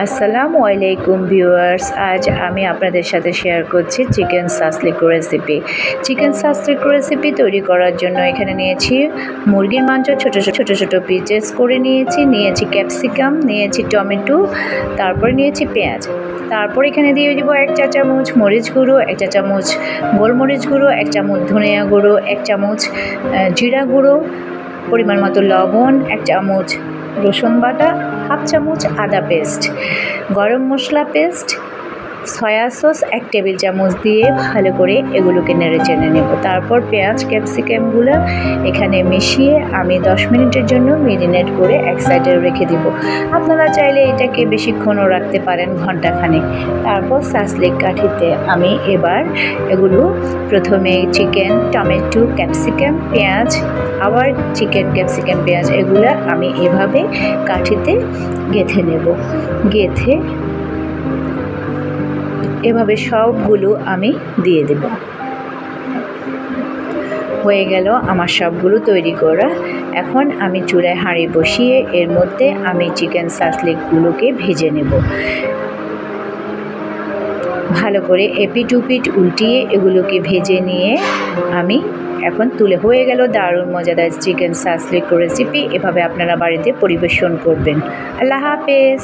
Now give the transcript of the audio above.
আসসালামু আলাইকুম ভিউয়ার্স, আজ আমি আপনাদের সাথে শেয়ার করছি chicken shashlik recipe. Chicken shashlik recipe তৈরি করার জন্য এখানে নিয়েছি মুরগির মাংস, ছোট ছোট পিসেস করে নিয়েছি ক্যাপসিকাম, নিয়েছি টমেটো, তারপরে নিয়েছি পেঁয়াজ। তারপর এখানে দিয়ে দিব 1 চা চামচ মরিচ গুঁড়ো, 1 চা চামচ গোলমরিচ গুঁড়ো, 1 চামচ ধনিয়া গুঁড়ো, 1 চামচ জিরা গুঁড়ো, পরিমাণ মতো লবণ, 1 চামচ রসুন বাটা, 1/2 চামচ আদা পেস্ট, গরম মশলা পেস্ট, সয়া সস 1 টেবিল চামচ দিয়ে ভালো করে এগুলোকে নেড়ে চেড়ে নেব। তারপর পেঁয়াজ ক্যাপসিকামগুলো এখানে মিশিয়ে আমি 10 মিনিটের জন্য মেরিনেট করে এক সাইডে রেখে দিব। আপনারা চাইলে এটাকে বেশিক্ষণও রাখতে পারেন, ঘন্টাখানেক। তারপর সাসলিক কাঠিতে আমি এবার এগুলো প্রথমে চিকেন, টমেটো, ক্যাপসিকাম, পেঁয়াজ, আবার চিকেন, ক্যাপসিকাম, পেঁয়াজ এগুলো আমি এভাবে কাঠিতে গেঁথে নেব। গেঁথে এভাবে সবগুলো আমি দিয়ে দেব। হয়ে গেল আমার সবগুলো তৈরি করা। এখন আমি চুলায় হাঁড়ি বসিয়ে এর মধ্যে আমি চিকেন সাসলিকগুলোকে ভেজে নেব। ভালো করে এপিট উপিট উল্টিয়ে এগুলোকে ভেজে নিয়ে আমি এখন তুলে হয়ে গেল দারুণ মজাদার চিকেন সাসলিক রেসিপি। এভাবে আপনারা বাড়িতে পরিবেশন করবেন। আল্লাহ হাফেজ।